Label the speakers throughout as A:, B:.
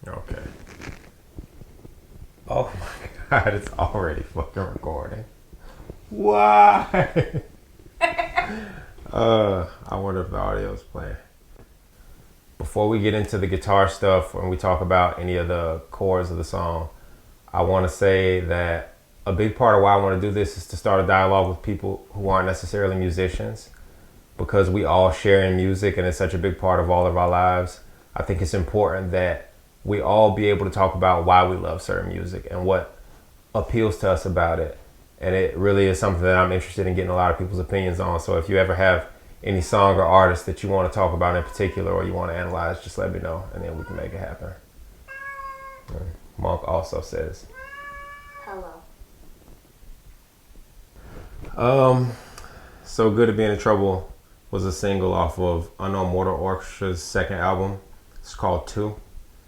A: Okay. Oh my God, it's already fucking recording. Why? I wonder if the audio's playing. Before we get into the guitar stuff and we talk about any of the chords of the song, I want to say that a big part of why I want to do this is to start a dialogue with people who aren't necessarily musicians, because we all share in music and it's such a big part of all of our lives. I think it's important that we all be able to talk about why we love certain music and what appeals to us about it. And it really is something that I'm interested in getting a lot of people's opinions on. So if you ever have any song or artist that you want to talk about in particular or you want to analyze, just let me know and then we can make it happen. Monk also says,
B: hello.
A: So Good at Being in Trouble was a single off of Unknown Mortal Orchestra's second album. It's called 2.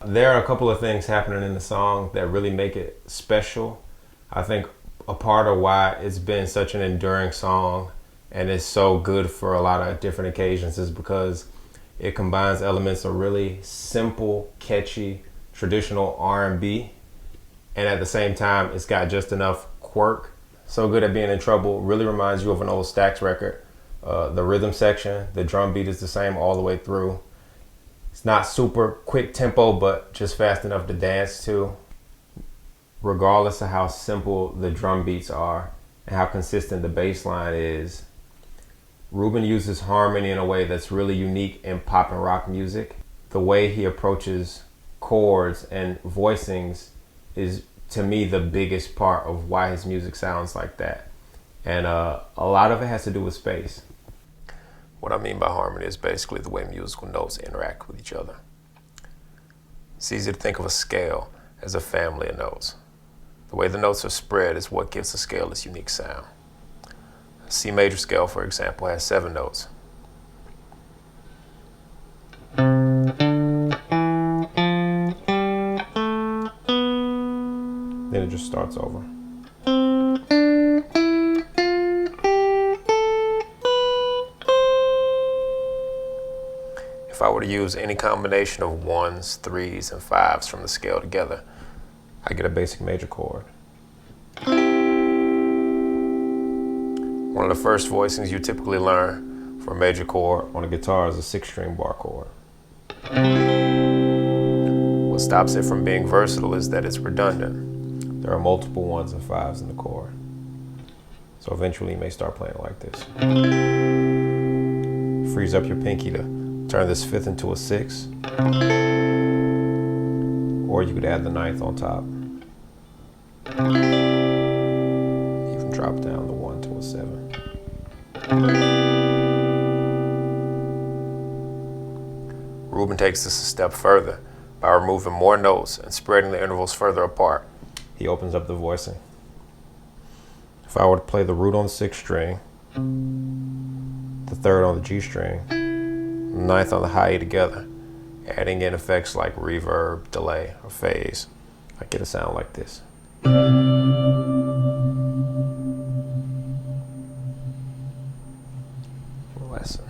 A: There are a couple of things happening in the song that really make it special. I think a part of why it's been such an enduring song and it's so good for a lot of different occasions is because it combines elements of really simple, catchy, traditional R&B, and at the same time it's got just enough quirk. So Good at Being in Trouble really reminds you of an old Stax record. The rhythm section, the drum beat is the same all the way through. It's not super quick tempo, but just fast enough to dance to. Regardless of how simple the drum beats are and how consistent the bass line is, Ruban uses harmony in a way that's really unique in pop and rock music. The way he approaches chords and voicings is, to me, the biggest part of why his music sounds like that. And a lot of it has to do with space. What I mean by harmony is basically the way musical notes interact with each other. It's easy to think of a scale as a family of notes. The way the notes are spread is what gives the scale its unique sound. A C major scale, for example, has 7 notes. Then it just starts over. If I were to use any combination of 1s, 3s, and 5s from the scale together, I get a basic major chord. One of the first voicings you typically learn for a major chord on a guitar is a 6-string bar chord. What stops it from being versatile is that it's redundant. There are multiple 1s and 5s in the chord. So eventually you may start playing it like this. Frees up your pinky to turn this 5th into a 6. Or you could add the 9th on top. Even drop down the 1 to a 7. Ruban takes this a step further by removing more notes and spreading the intervals further apart. He opens up the voicing. If I were to play the root on the 6th string, the 3rd on the G string, the 9th on the high E together, adding in effects like reverb, delay, or phase, I get a sound like this. Lesson.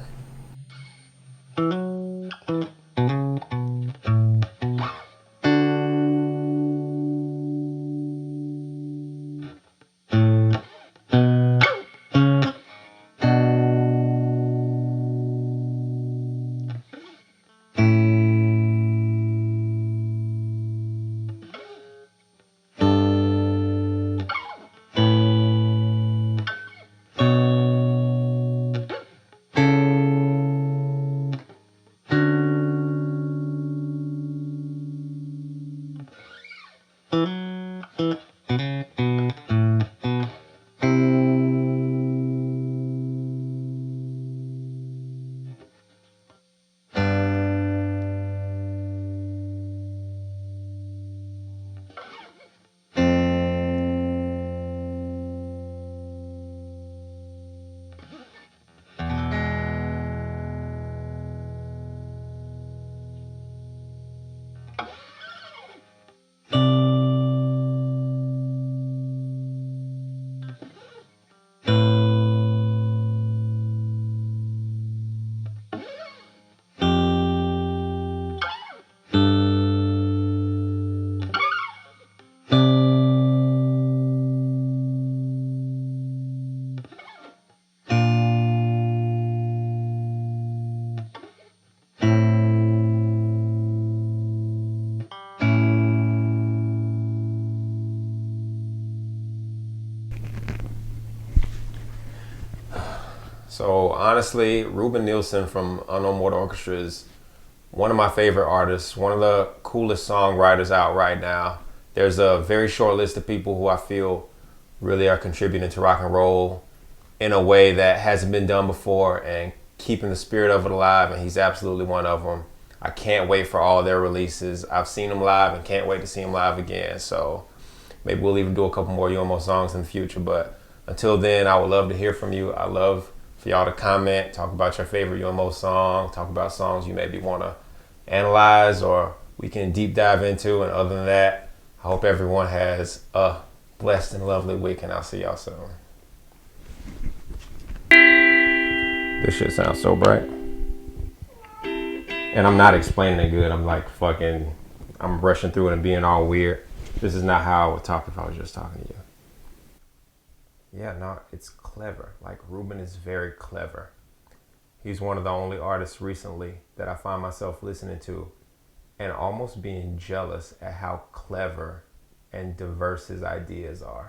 A: So honestly, Ruban Nielson from Unknown Mortal Orchestra is one of my favorite artists, one of the coolest songwriters out right now. There's a very short list of people who I feel really are contributing to rock and roll in a way that hasn't been done before and keeping the spirit of it alive, and he's absolutely one of them. I can't wait for all their releases. I've seen them live and can't wait to see them live again. So maybe we'll even do a couple more UMO songs in the future. But until then, I would love to hear from you. I love for y'all to comment, talk about your favorite UMO song, talk about songs you maybe want to analyze or we can deep dive into. And other than that, I hope everyone has a blessed and lovely week, and I'll see y'all soon. This shit sounds so bright. And I'm not explaining it good. I'm like I'm rushing through it and being all weird. This is not how I would talk if I was just talking to you. Yeah, no, it's clever. Like, Ruban is very clever. He's one of the only artists recently that I find myself listening to and almost being jealous at how clever and diverse his ideas are.